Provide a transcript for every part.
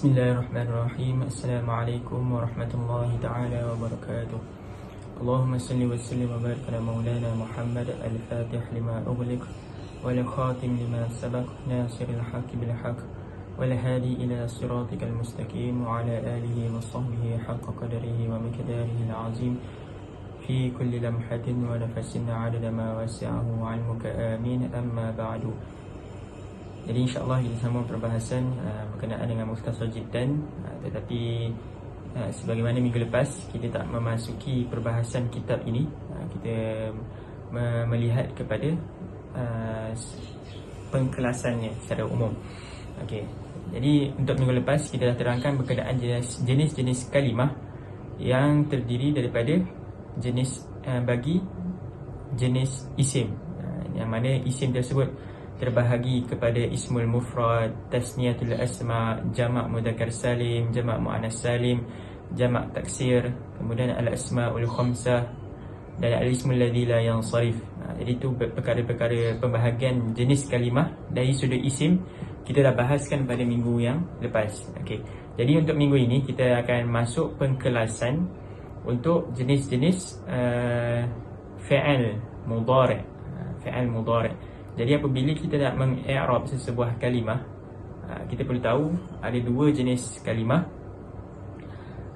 Bismillahirrahmanirrahim. Assalamualaikum warahmatullahi ta'ala wabarakatuh. Allahumma salli wa sallim wa barik ala maulana Muhammad al-fatih lima ughliq wal khatim lima sabaq nasiril haqqi bil haqq wal hadi ila siratikal mustaqim wa ala alihi wa sahbihi haqqa qadarihi wa miqdarihi al-azim fi kulli lamhatin wa nafasin 'adada ma wasi'ahu 'ilmuka amin. Amma ba'du. Jadi insyaAllah kita sambung perbahasan berkenaan dengan Mukhtasar Jiddan, tetapi sebagaimana minggu lepas kita tak memasuki perbahasan kitab ini, kita melihat kepada pengkelasannya secara umum. Okey. Jadi untuk minggu lepas kita dah terangkan berkenaan jenis-jenis kalimah yang terdiri daripada jenis bagi jenis isim, yang mana isim tersebut terbahagi kepada ismul mufrad, tasniyatul asma, jamak mudzakkar salim, jamak muannas salim, jamak taksir, kemudian al asmaul khamsah dan al ismul ladzi la yansarif. Jadi itu perkara-perkara pembahagian jenis kalimah dari sudut isim kita dah bahaskan pada minggu yang lepas. Okey. Jadi untuk minggu ini kita akan masuk pengkelasan untuk jenis-jenis fi'al mudhari'. Fi'al mudhari'. Jadi apabila kita nak meng-i'rab sesebuah kalimah, kita perlu tahu ada dua jenis kalimah.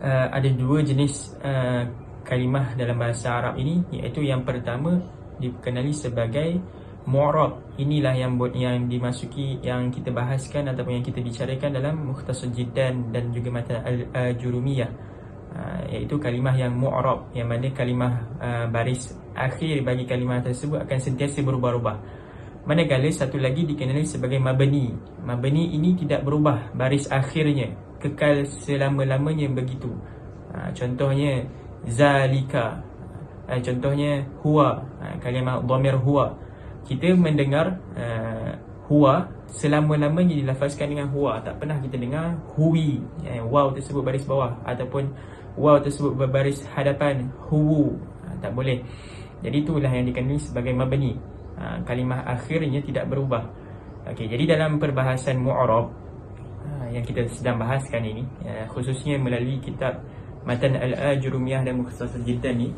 Ada dua jenis kalimah dalam bahasa Arab ini, iaitu yang pertama dikenali sebagai mu'rab. Inilah yang dimasuki, yang kita bahaskan ataupun yang kita bicarakan dalam Mukhtasar Jiddan dan juga matan al-Jurumiyah, iaitu kalimah yang mu'rab, yang mana kalimah baris akhir bagi kalimah tersebut akan sentiasa berubah-ubah. Manakala satu lagi dikenali sebagai mabni. Mabni ini tidak berubah baris akhirnya, kekal selama-lamanya begitu. Contohnya zalika, contohnya huwa, kalimah dhamir huwa. Kita mendengar huwa selama-lamanya dilafazkan dengan huwa. Tak pernah kita dengar huwi, waw tersebut baris bawah, ataupun waw tersebut berbaris hadapan, huwu. Tak boleh. Jadi itulah yang dikenali sebagai mabni. Kalimah akhirnya tidak berubah. Okey, jadi dalam perbahasan mu'rab yang kita sedang bahaskan ini, khususnya melalui kitab Matan al-Ajrumiyah dan Mukhtasar Jiddan ni,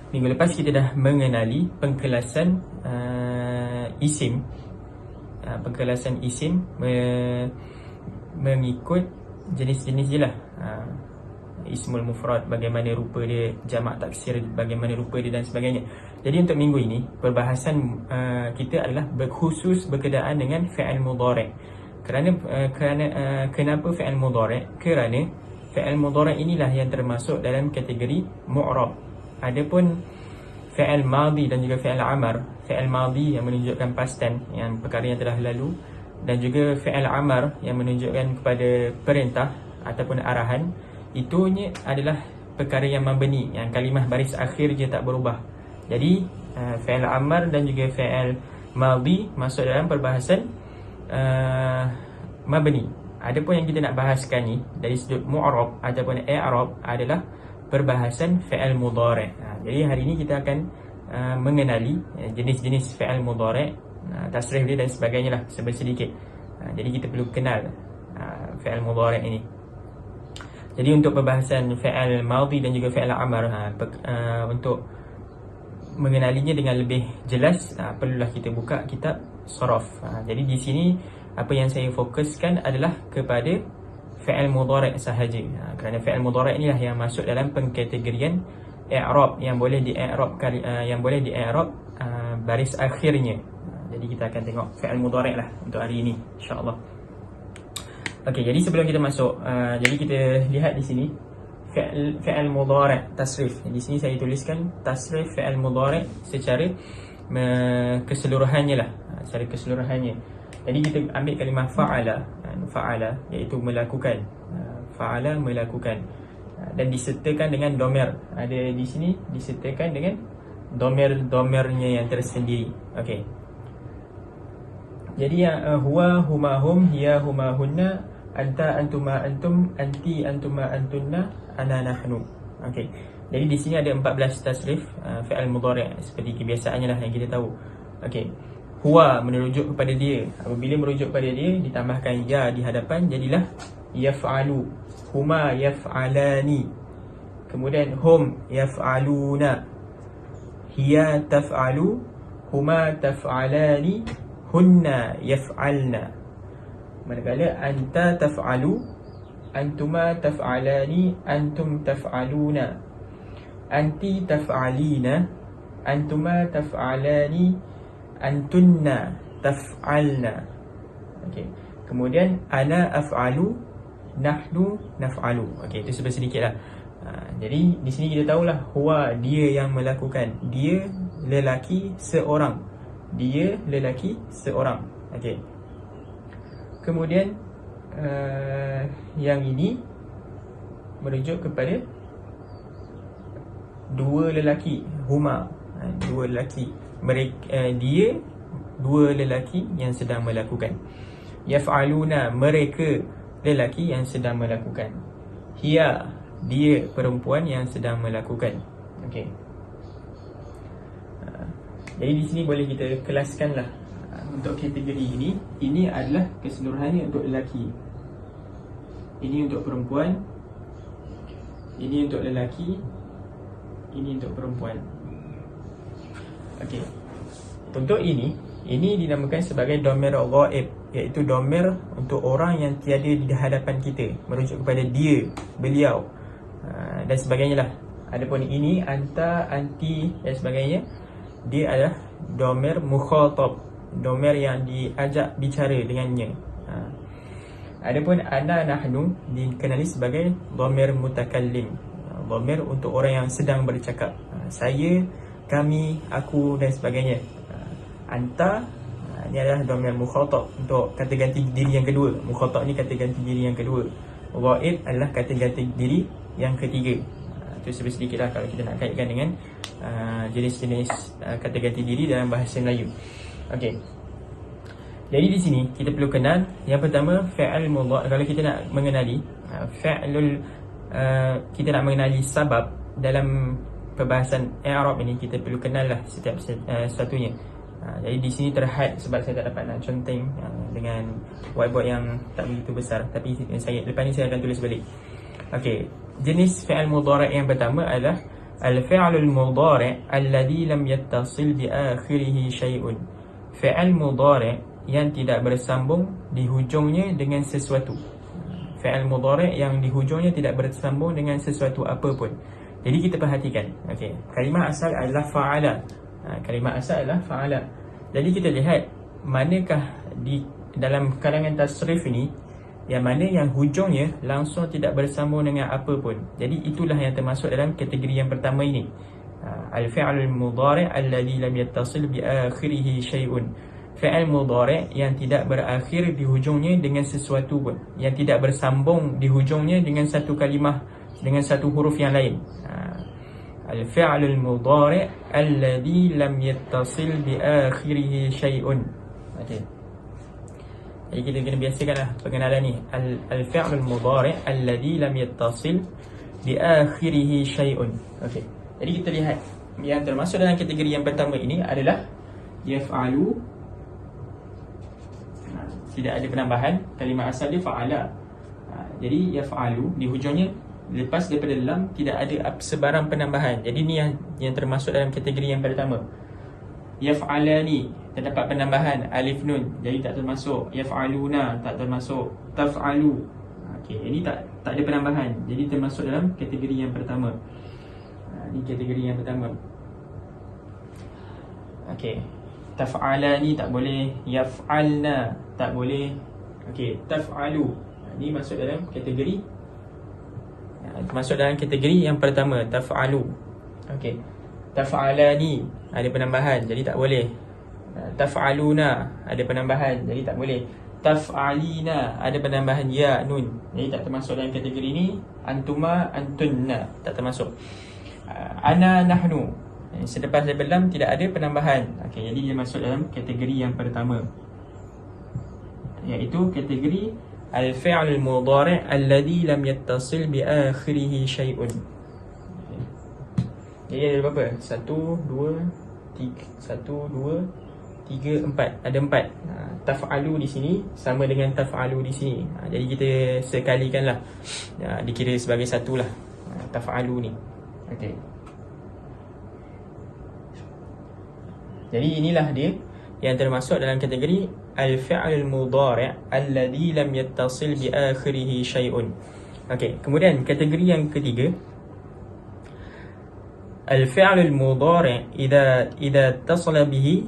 minggu lepas kita dah mengenali pengkelasan isim. Pengkelasan isim mengikut jenis-jenis je lah. Ismul mufrad, bagaimana rupa dia, jamak taksir, bagaimana rupa dia dan sebagainya. Jadi untuk minggu ini perbahasan kita adalah berkhusus berkenaan dengan fi'al mudhari'. Kenapa fi'al mudhari'? Kerana fi'al mudhari' inilah yang termasuk dalam kategori mu'rab. Adapun fi'al madhi dan juga fi'al amar, fi'al madhi yang menunjukkan past tense, yang perkara yang telah lalu, dan juga fi'al amar yang menunjukkan kepada perintah ataupun arahan, itunya adalah perkara yang mabni, yang kalimah baris akhir je tak berubah. Jadi fi'al amar dan juga fi'al madhi masuk dalam perbahasan mabni. Adapun yang kita nak bahaskan ni dari sudut mu'rab ataupun i'rab adalah perbahasan fi'al mudhari'. Jadi hari ini kita akan mengenali jenis-jenis fi'al mudhari', tasrif dia dan sebagainya lah sedikit. Jadi kita perlu kenal fi'al mudhari' ini. Jadi untuk perbahasan fi'al madhi dan juga fi'al amar, untuk mengenalinya dengan lebih jelas, perlulah kita buka kitab saraf. Jadi di sini apa yang saya fokuskan adalah kepada fi'al mudhari' sahaja, kerana fi'al mudhari' inilah yang masuk dalam pengkategorian i'rab, yang boleh di-i'rab baris akhirnya. Jadi kita akan tengok fi'al mudhari' lah untuk hari ini, insya-Allah. Okey, jadi sebelum kita masuk, jadi kita lihat di sini fi'al mudhari' tasrif. Di sini saya tuliskan tasrif fi'al mudhari' secara keseluruhannya lah, secara keseluruhannya. Jadi kita ambil kalimah fa'ala, fa'ala iaitu melakukan, fa'ala melakukan, dan disertakan dengan dhamir. Ada di sini disertakan dengan dhamir-dhamirnya yang tersendiri. Okey. Jadi huwa huma hum, hiya huma hunna, anta antuma antum, anti antuma antunna, ana nahnu. Okey. Jadi di sini ada 14 tasrif fi'al mudhari' seperti kebiasaannya lah yang kita tahu. Okey. huwa merujuk kepada dia. Apabila merujuk kepada dia ditambahkan ya di hadapan, jadilah yaf'alu. Huma yaf'alani. Kemudian hum yaf'aluna. Hiya taf'alu. Huma taf'alani. Hunna yaf'alna. Manakala anta taf'alu, antuma taf'alani, antum taf'aluna. Anti taf'alina, antuma taf'alani, antunna taf'alna. Okey. Kemudian ana af'alu, nahnu naf'alu. Okey, itu sedikitlah. Jadi di sini kita tahulah huwa dia yang melakukan. Dia lelaki seorang. Dia lelaki seorang. Okey. Kemudian yang ini merujuk kepada dua lelaki, huma, dua lelaki. Mereka, dia dua lelaki yang sedang melakukan. Yaf'aluna, mereka lelaki yang sedang melakukan. Hiya, dia perempuan yang sedang melakukan. Okey. Jadi di sini boleh kita kelaskanlah untuk kategori ini. Ini adalah keseluruhannya untuk lelaki. Ini untuk perempuan. Ini untuk lelaki. Ini untuk perempuan. Okey. Untuk ini dinamakan sebagai dhamir ghaib, iaitu dhamir untuk orang yang tiada di hadapan kita, merujuk kepada dia, beliau dan sebagainya lah. Adapun ini anta, anti dan sebagainya, dia adalah dhamir mukhatab, dhamir yang diajak bicara dengannya. Adapun ana, nahnu dikenali sebagai dhamir mutakallim, dhamir untuk orang yang sedang bercakap. Saya, kami, aku dan sebagainya. Anta, ini adalah dhamir mukhatab untuk kata ganti diri yang kedua. Mukhatab ni kata ganti diri yang kedua. Ghaib adalah kata ganti diri yang ketiga. Itu sedikitlah kalau kita nak kaitkan dengan jenis-jenis kata ganti diri dalam bahasa Melayu. Okey. Jadi di sini kita perlu kenal yang pertama fi'il mudhari'. Kalau kita nak mengenali fi'lul kita nak mengenali sabab dalam perbahasan i'rab ini, kita perlu kenallah setiap satunya. Jadi di sini terhad sebab saya tak dapat nak conteng dengan whiteboard yang tak begitu besar, tapi lepas ni saya akan tulis balik. Okey, jenis fi'il mudhari' yang pertama adalah al-fi'lul mudhari' alladhi lam yattasil bi akhirih syai'un. Fi'il mudhari' yang tidak bersambung di hujungnya dengan sesuatu. Fi'il mudhari' yang di hujungnya tidak bersambung dengan sesuatu apapun. Jadi kita perhatikan. Okey, kalimah asal adalah fa'ala. Kalimah asal adalah fa'ala. Jadi kita lihat manakah di dalam kalangan tasrif ini yang mana yang hujungnya langsung tidak bersambung dengan apa pun. Jadi itulah yang termasuk dalam kategori yang pertama ini. Al-fi'lul mudhari' alladhi lam yattasil bi akhirih syai'un. Fi'il mudhari' yang tidak berakhir di hujungnya dengan sesuatu pun, yang tidak bersambung di hujungnya dengan satu kalimah, dengan satu huruf yang lain. Al-fi'lul mudhari' alladhi lam yattasil bi akhirih syai'un. Okey. Jadi kita kena biasakanlah pengenalan ni. Al-fi'lul mudhari' alladhi lam yattasil bi akhirih syai'un. Okey. Jadi kita lihat yang termasuk dalam kategori yang pertama ini adalah yaf'alu. Tidak ada penambahan, kalimah asal dia fa'ala. Jadi yaf'alu di hujungnya lepas daripada lam tidak ada sebarang penambahan. Jadi ni yang termasuk dalam kategori yang pertama. Yaf'alani terdapat penambahan alif nun, jadi tak termasuk. Yaf'aluna tak termasuk. Taf'alu, okey, ini tak ada penambahan, jadi termasuk dalam kategori yang pertama. Ini kategori yang pertama. Okey, taf'alani tak boleh, yaf'alna tak boleh. Okey, taf'alu ini masuk dalam kategori yang pertama, taf'alu. Okey, taf'alani ada penambahan, jadi tak boleh. Taf'aluna ada penambahan, jadi tak boleh. Taf'alina ada penambahan ya nun, jadi tak termasuk dalam kategori ini. Antuma, antunna tak termasuk. Ana, nahnu selepas daripada lam tidak ada penambahan. Okey, jadi dia masuk dalam kategori yang pertama, iaitu kategori al-fi'l al-mudhari' alladhi lam yattasil bi akhirih syai'un. Jadi ada berapa? 1, 2, 3, 1, 2, 3, 4. Ada 4. Taf'alu di sini sama dengan taf'alu di sini. Jadi kita sekalikanlah. Dikira sebagai satulah. Taf'alu ni. Okey. Jadi inilah dia yang termasuk dalam kategori al-fi'lul mudhari' alladhi lam yattasil bi akhirih syai'un. Okey, kemudian kategori yang ketiga, al-fi'lul mudhari' idza ittasala bihi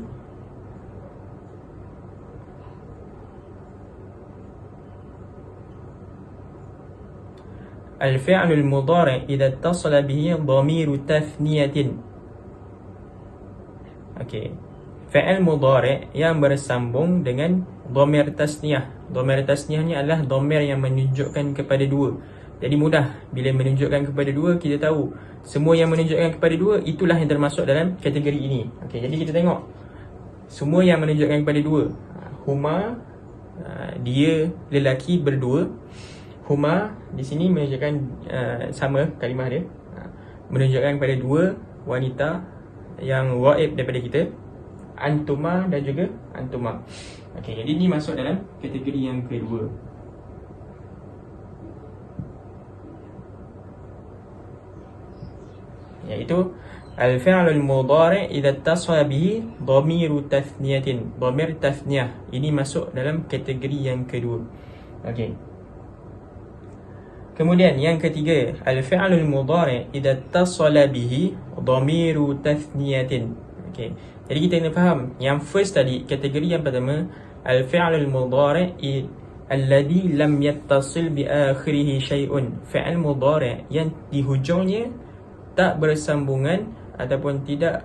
al-fi'lul mudhari' idza ittasala bihi dhamiru tathniyatin. Okey. Fi'il mudhari' yang bersambung dengan dhamir tasniyah. Dhamir tasniyah ni adalah dhamir yang menunjukkan kepada dua. Jadi mudah, bila menunjukkan kepada dua, kita tahu semua yang menunjukkan kepada dua itulah yang termasuk dalam kategori ini. Okey, jadi kita tengok semua yang menunjukkan kepada dua. Huma, dia lelaki berdua. Huma di sini menunjukkan sama kalimah dia, menunjukkan kepada dua wanita yang ghaib daripada kita. Antuma dan juga antuma. Okey, jadi ni masuk dalam kategori yang kedua. Iaitu al-fi'lul mudhari' idza ittasala bihi dhamiru tathniyatin. Dhamir tathniyah. Ini masuk dalam kategori yang kedua. Okey. Kemudian yang ketiga, al-fi'lul mudhari' idza ittasala bihi dhamiru tathniyatin. Okey. Jadi kita kena faham yang first tadi, kategori yang pertama, al-fi'lul mudhari' alladhi lam yattasil bi akhirih syai'un. Fi'il mudhari' yang di hujungnya tak bersambungan ataupun tidak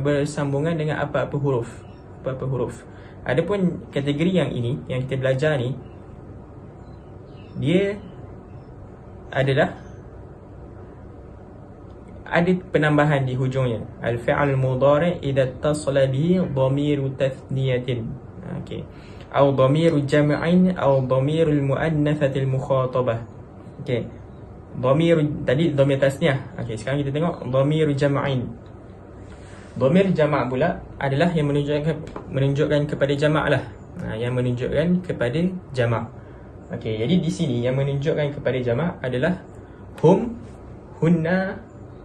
bersambungan dengan apa-apa huruf. Adapun kategori yang ini yang kita belajar ni, dia adalah ada penambahan di hujungnya. Al-fi'l mudhari' idza ittasala bihi dhamiru tathniyatin. Okey. Atau dhamiru jam'in atau dhamirul muannatsatil mukhatabah. Okey. Dhamir tadi dhamir tasniyah. Okey, sekarang kita tengok dhamiru jam'in. Dhamir jama' pula adalah yang menunjukkan kepada jama' lah. Yang menunjukkan kepada jama'. Okey, jadi di sini yang menunjukkan kepada jama' adalah hum, hunna,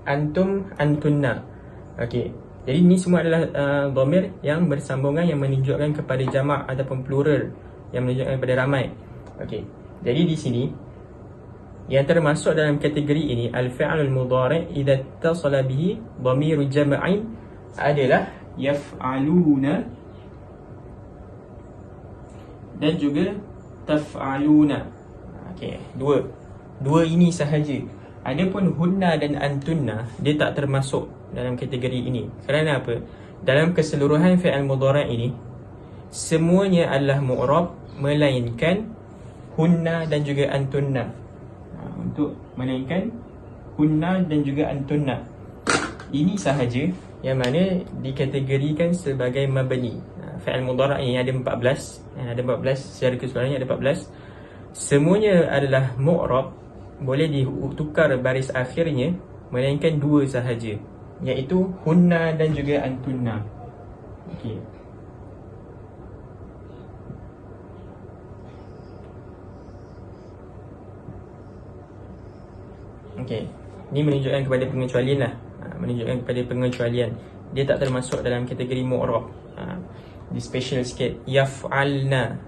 antum, antunna. Okey. Jadi ni semua adalah dhamir yang bersambungan yang menunjukkan kepada jama' ataupun plural, yang menunjukkan kepada ramai. Okey. Jadi di sini yang termasuk dalam kategori ini al-fi'lul mudhari' idza ittasala bihi dhamiru jam'in adalah yaf'aluna dan juga taf'aluna. Okey, dua ini sahaja. Adapun hunna dan antunna, dia tak termasuk dalam kategori ini. Kerana apa? Dalam keseluruhan fi'il mudhari' ini semuanya adalah mu'rab melainkan hunna dan juga antunna. Untuk melainkan hunna dan juga antunna. Ini sahaja yang mana dikategorikan sebagai mabni. Fi'il mudhari' ini ada 14. Ada 14, secara keseluruhannya ada 14. Semuanya adalah mu'rab, boleh ditukar baris akhirnya melainkan dua sahaja, iaitu hunna dan juga antunna. Okey. Okey. Ini menunjukkan kepada pengecualian lah. Menunjukkan kepada pengecualian. Dia tak termasuk dalam kategori mu'rab. Di special sikit. Yaf'alna.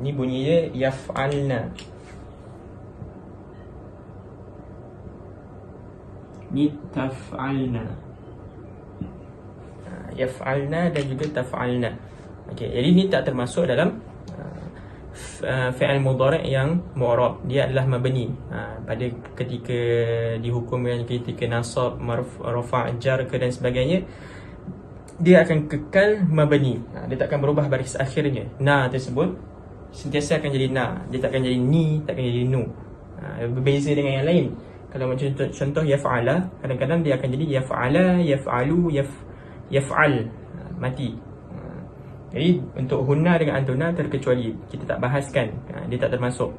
Ni bunyi dia yaf'alna. Ni taf'alna. Yaf'alna dan juga taf'alna. Okey, jadi ni tak termasuk dalam fi'il mudhari' yang mu'rab. Dia adalah mabni. Pada ketika dihukumkan ketika nasab, rafa', jar dan sebagainya, dia akan kekal mabni. Dia tak akan berubah baris akhirnya. Na tersebut sentiasa akan jadi na. Dia tak akan jadi ni, tak akan jadi nu. Berbeza dengan yang lain. Kalau macam contoh yaf'ala, kadang-kadang dia akan jadi yaf'ala, yaf'alu, yaf'al. Mati. Jadi untuk hunna dengan antuna terkecuali, kita tak bahaskan. Dia tak termasuk.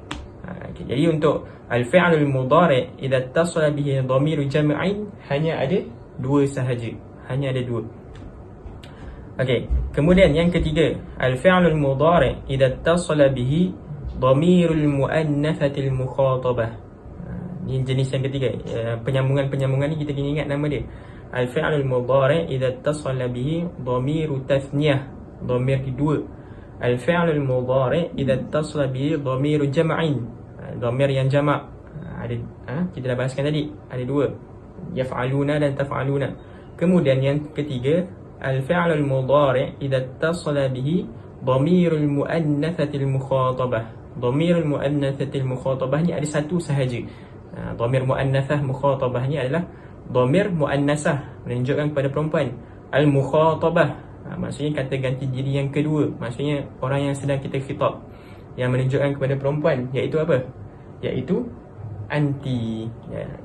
Jadi untuk al-fi'lul mudhari' idza ittasala bihi dhamiru jam'in hanya ada dua sahaja. Hanya ada dua. Okey, kemudian yang ketiga, al-fi'lul mudhari' idza ittasala bihi dhamirul muannatsatil mukhatabah. Ini jenis yang ketiga. Penyambungan ni kita kena ingat nama dia. Al-fi'lul mudhari' idza ittasala bihi dhamiru tathniyah, dhamir kedua. Al-fi'lul mudhari' idza ittasala bihi dhamiru jam'in, dhamir yang jamak. Kita dah bahaskan tadi, ada dua, yaf'aluna dan taf'aluna. Kemudian yang ketiga, al-fi'lul mudhari' idza ittasala bihi dhamirul muannatsatil mukhatabah. Dhamirul muannatsatil mukhatabah ni ada satu sahaja. Dhamir muannatsah mukhatabah ni adalah dhamir muannasah, menunjukkan kepada perempuan. Al-mukhatabah, maksudnya kata ganti diri yang kedua, maksudnya orang yang sedang kita khitab, yang menunjukkan kepada perempuan, iaitu apa? Iaitu anti.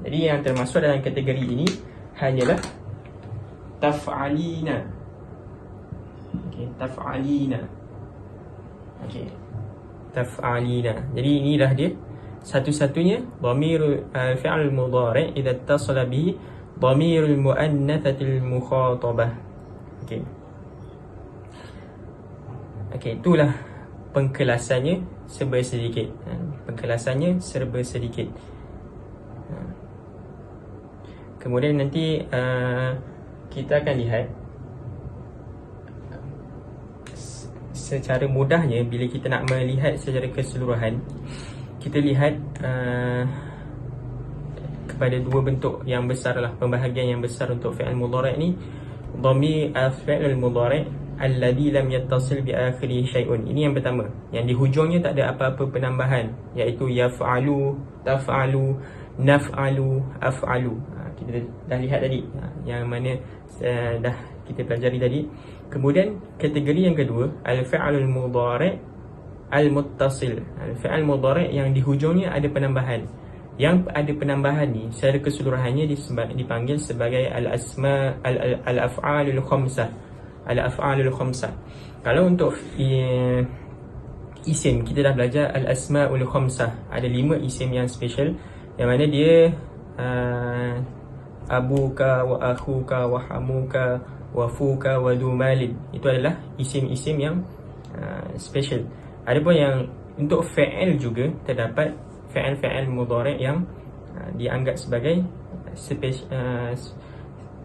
Jadi yang termasuk dalam kategori ini hanyalah taf'alina. Okey, taf'alina. Okey, taf'alina. Jadi inilah dia satu-satunya dhamirul fi'l mudhari' idza ittasala bihi dhamirul muannatsatil mukhatabah. Okey. Okey, itulah pengkelasannya serba sedikit. Pengkelasannya serba sedikit. Kemudian nanti kita akan lihat secara mudahnya, bila kita nak melihat secara keseluruhan, kita lihat kepada dua bentuk yang besar lah, pembahagian yang besar untuk fi'il mudhari' ni. Dhamir al-fi'l mudhari' alladhi lam yattasil bi akhirih syai'un. Ini yang pertama, yang di hujungnya tak ada apa-apa penambahan, iaitu yaf'alu, taf'alu, naf'alu, af'alu. Kita dah lihat tadi, yang mana dah kita pelajari tadi. Kemudian kategori yang kedua, al-fi'lul mudhari' al-muttasil. Al-fi'l mudhari' yang di hujungnya ada penambahan. Yang ada penambahan ni secara keseluruhannya dipanggil sebagai al-asma al-af'alul khamsah. Al-af'alul khamsah. Kalau untuk isim, kita dah belajar al-asmaul khamsah. Ada 5 isim yang special, yang mana dia abuka wa akhuka wa hamuka wa fuka wa dumalin. Itu adalah isim-isim yang special. Adapun yang untuk fi'il juga terdapat fi'il mudhari' yang dianggap sebagai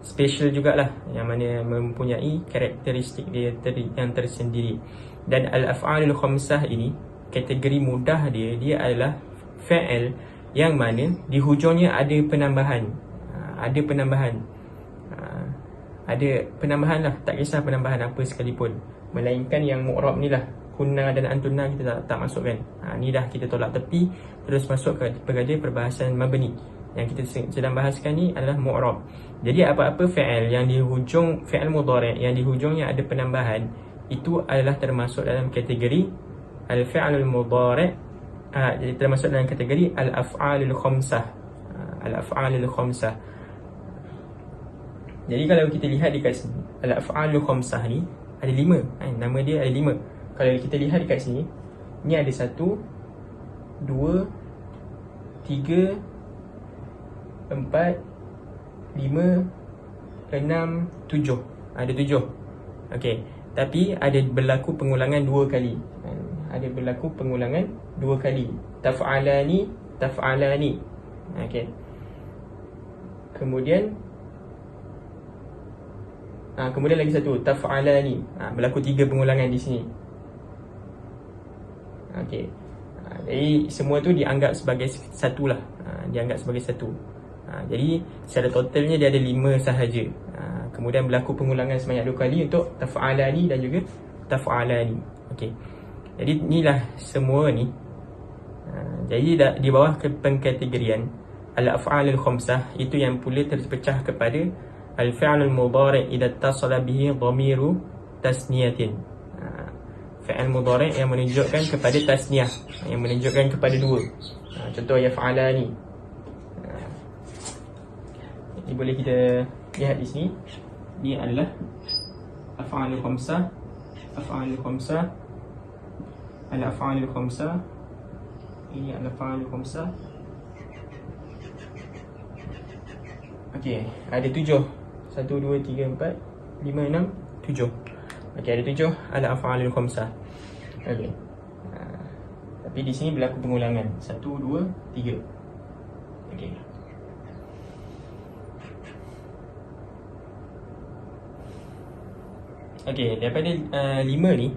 special jugalah, yang mana mempunyai karakteristik dia yang tersendiri. Dan al-af'alul khamsah ini, kategori mudah dia adalah fi'il yang mana di hujungnya ada penambahan. Ada penambahan lah, tak kisah penambahan apa sekalipun, melainkan yang mu'rab ni lah, kunna dan antunna kita tak masukkan. Ni dah kita tolak tepi, terus masuk kepada perbahasan mabni. Yang kita sedang bahaskan ni adalah mu'rab. Jadi apa-apa fi'il yang di hujung, fi'il mudhari' yang di hujungnya ada penambahan, itu adalah termasuk dalam kategori al-fi'lul mudhari', termasuk dalam kategori al-af'alul khamsah. Al-af'alul khamsah. Jadi kalau kita lihat dekat sini, al-af'alul khamsah ni ada 5. Nama dia ada 5. Kalau kita lihat dekat sini, ni ada 1, 2, 3, 4, 5, 6, 7. Ada 7. Okey. Tapi ada berlaku pengulangan 2 kali. Ada berlaku pengulangan 2 kali. Taf'alani, taf'alani. Okey. Kemudian lagi satu, taf'alani. Berlaku 3 pengulangan di sini. Okey. Jadi semua tu dianggap sebagai satu lah. Dianggap sebagai satu. Jadi secara totalnya dia ada 5 sahaja. Kemudian berlaku pengulangan sebanyak 2 kali untuk taf'alani dan juga taf'alani. Okey. Jadi inilah semua ni. Jadi di bawah pengkategorian al-af'alul khamsah, itu yang pula terpecah kepada al-fi'lul mudhari' idza ittasala bihi dhamiru tasniyatin. Fi'il mudhari' yang menunjukkan kepada tasniyah, yang menunjukkan kepada 2. Contoh yaf'alani. Ini boleh kita lihat di sini. Ini adalah af'alul khamsah, af'alul khamsah, al-af'alul khamsah. Ini adalah af'alul khamsah. Okey, ada 7. 1, 2, 3, 4, 5, 6, 7. Okey, ada 7 al-af'alul khamsah. Okey. Tapi di sini berlaku pengulangan. 1, 2, 3. Okey. Okey, daripada 5 ni,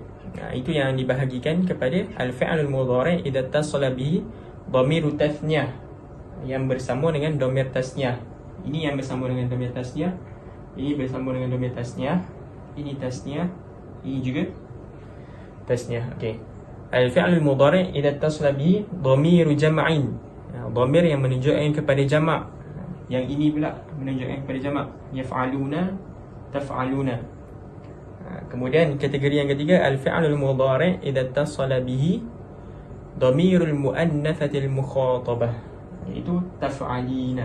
itu yang dibahagikan kepada al-fi'lul mudhari' idza tasala bihi dhamiru tasniyah, yang bersambung dengan dhamir tasniyah. Ini yang bersambung dengan dhamir tasniyah. Ini bersambung dengan dhamir tasniyah. Ini tasniyah. Ini juga tasniyah. Okey. Al-fi'lul mudhari' idza tasala bihi dhamiru jam'in. Dhamir yang menunjukkan kepada jamak. Yang ini pula menunjukkan kepada jamak. Yaf'aluna, taf'aluna. Kemudian kategori yang ketiga, al-fi'lul mudhari' idza tasala bihi dhamirul muannatsatil mukhatabah, iaitu taf'alina,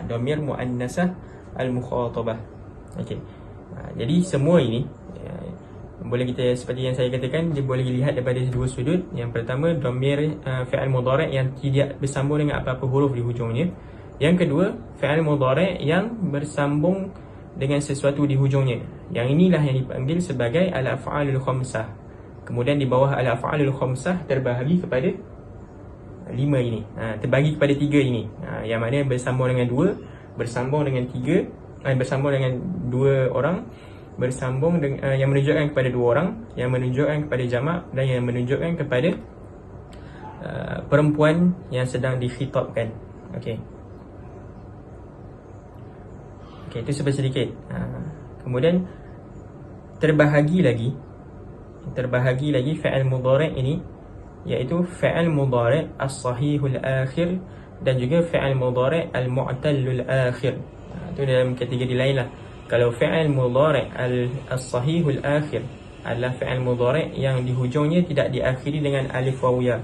dhamir muannasah al-mukhatabah. Okey. Jadi semua ini boleh kita, seperti yang saya katakan, dia boleh dilihat daripada dua sudut. Yang pertama, dhamir fi'il mudhari' yang tidak bersambung dengan apa-apa huruf di hujungnya. Yang kedua, fi'il mudhari' yang bersambung dengan sesuatu di hujungnya. Yang inilah yang dipanggil sebagai al-af'alul khamsah. Kemudian di bawah al-af'alul khamsah terbahagi kepada 5 ini. Terbagi kepada 3 ini. Yang mana bersambung dengan 2, bersambung dengan 3, bersambung dengan 2 orang, bersambung dengan yang menunjukkan kepada 2 orang, yang menunjukkan kepada jamak, dan yang menunjukkan kepada perempuan yang sedang dikhitabkan. Okey. Okey, itu sedikit. Kemudian terbahagi lagi fi'il mudhari' ini, iaitu fi'il mudhari' as-sahihul akhir dan juga fi'il mudhari' al-mu'tallul akhir. Itu dalam kategori lain lah. Kalau fi'il mudhari' as-sahihul akhir adalah fi'il mudhari' yang di hujungnya tidak diakhiri dengan alif waw ya.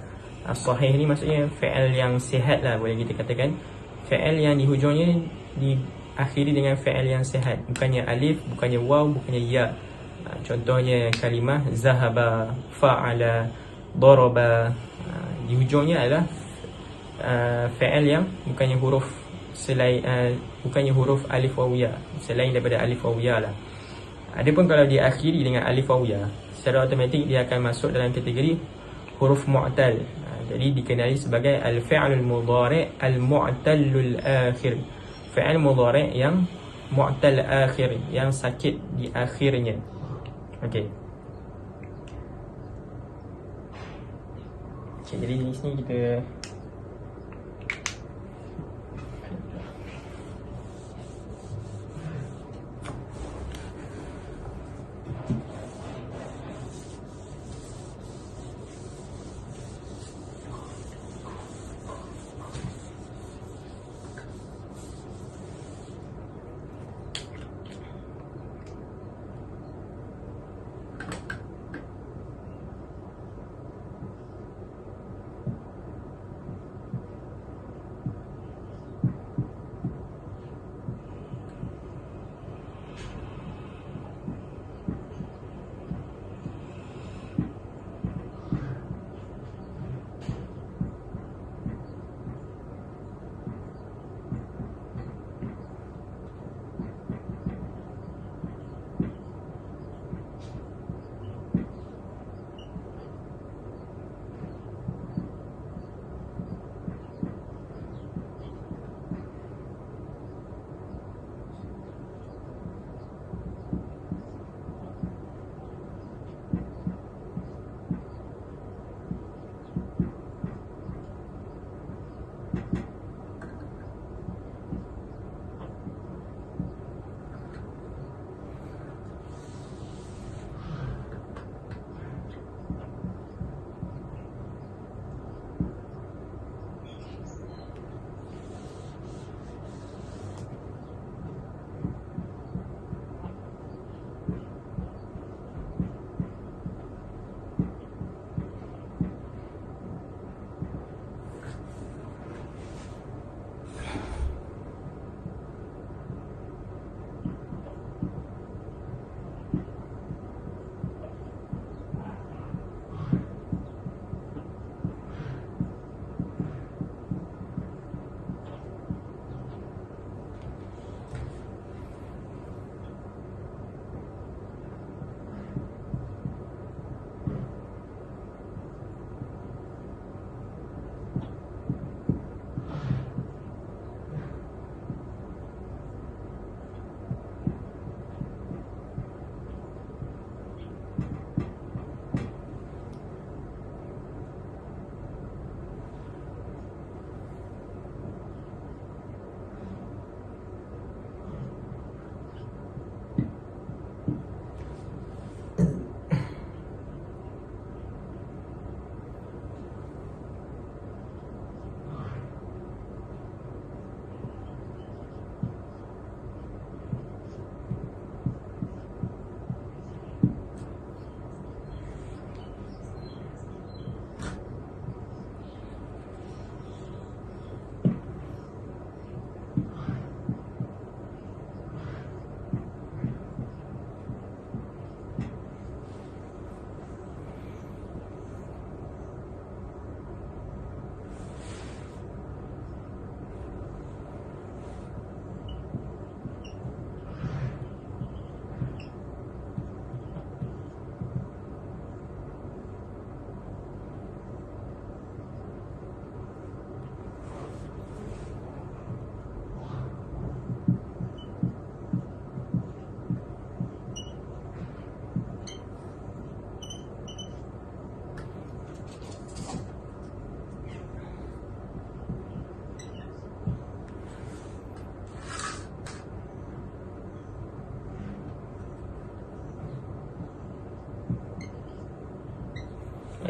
As-sahih ni maksudnya fi'il yang sihat lah, boleh kita katakan. Fi'il yang di hujungnya diakhiri dengan fi'il yang sihat, bukannya alif, bukannya waw, bukannya ya. Contohnya kalimah zahaba, fa'ala, daraba. Di hujungnya adalah fi'il yang bukannya huruf selain bukannya huruf alif waw ya, selain daripada alif waw ya lah. Adapun kalau diakhiri dengan alif waw ya, secara automatik dia akan masuk dalam kategori huruf mu'tal. Jadi dikenali sebagai al-fi'lul mudhari' al-mu'tallul akhir. Fi'il mudhari' yang mu'tal akhir, yang sakit di akhirnya. Okey. Jadi di sini kita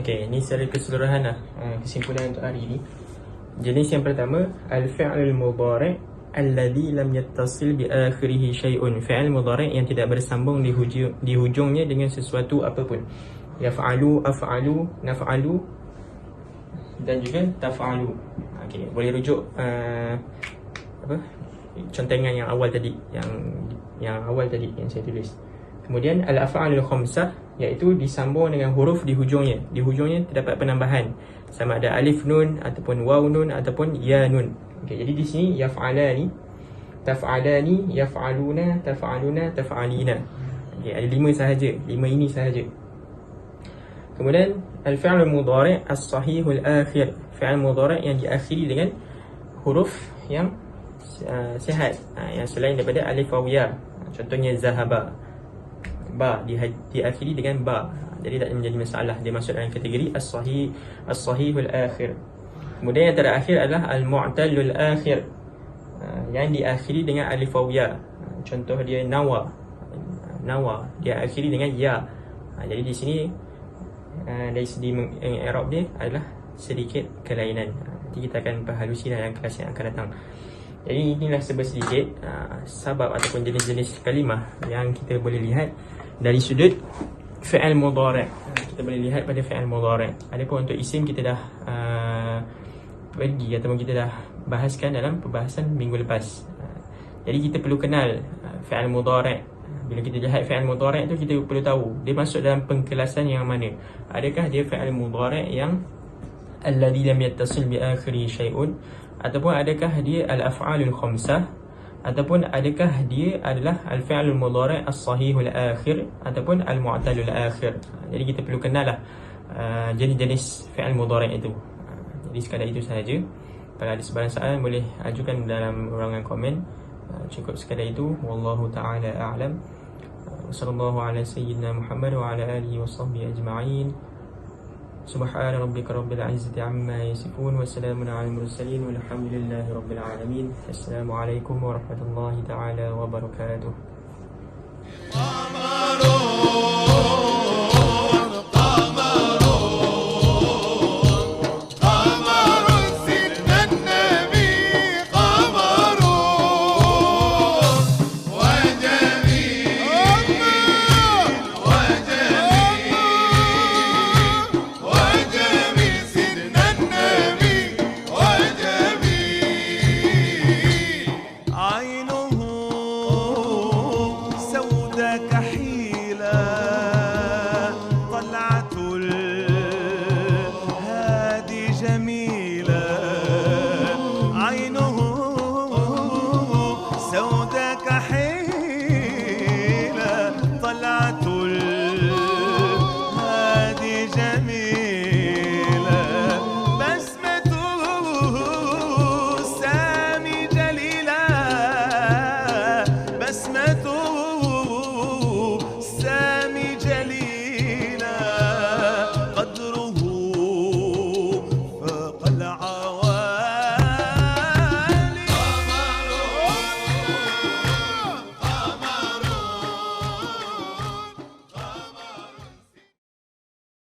Okey, ni secara keseluruhan lah kesimpulan untuk hari ni. Jenis yang pertama, al-fi'lul mudhari' alladhi lam yattasil bi akhirih syai'un. Fi'il mudhari' yang tidak bersambung di hujungnya dengan sesuatu apapun. Yaf'alu, af'alu, naf'alu dan juga taf'alu. Okey, boleh rujuk contengan yang awal tadi, yang awal tadi yang saya tulis. Kemudian al-af'alul khamsah, iaitu disambung dengan huruf di hujungnya. Di hujungnya terdapat penambahan, sama ada alif nun ataupun waw nun ataupun ya nun. Okey, jadi di sini yaf'alani, taf'alani, yaf'aluna, taf'aluna, taf'alina. Okey, ada 5 sahaja, 5 ini sahaja. Kemudian al-fi'lul mudhari' as-sahihul akhir, fi'il mudhari' yang diakhiri dengan huruf yang sihat, yang selain daripada alif waw ya. Contohnya zahaba, ba diakhiri dengan ba, jadi tak menjadi masalah, dia masuk dalam kategori as-sahihul akhir. Kemudian yang terakhir adalah al-mu'tallul akhir, yang diakhiri dengan alif waw ya. Contoh dia nawa, dia akhiri dengan ya. Jadi di sini dari segi i'rab dia adalah sedikit kelainan. Nanti kita akan perhalusi dalam kelas yang akan datang. Jadi inilah sedikit sabab ataupun jenis-jenis kalimah yang kita boleh lihat dari sudut fi'il mudhari'. Kita boleh lihat pada fi'il mudhari'. Adapun untuk isim kita dah pergi ataupun kita dah bahaskan dalam perbahasan minggu lepas. Jadi kita perlu kenal fi'il mudhari'. Bila kita lihat fi'il mudhari' tu, kita perlu tahu dia masuk dalam pengkelasan yang mana. Adakah dia fi'il mudhari' yang alladhi lam yattasil bi akhiri syai'un, ataupun adakah dia al-af'alul khamsah, ataupun adakah dia adalah al-fi'lul mudhari' as-sahihul akhir ataupun al-mu'tallul akhir. Jadi kita perlu kenal lah jenis-jenis fi'il mudhari' itu. Jadi sekadar itu sahaja. Kalau ada sebarang soalan boleh ajukan dalam ruangan komen. Cukup sekadar itu. Wallahu ta'ala a'lam. Wassallallahu ala sayyidina Muhammad wa ala alihi wa sahbihi ajma'in. Subhana rabbika rabbil izzati amma yasifun wa salamun alal mursalin walhamdulillahi rabbil alamin. Assalamualaikum warahmatullahi ta'ala wabarakatuh. طلعت الهادي جميل.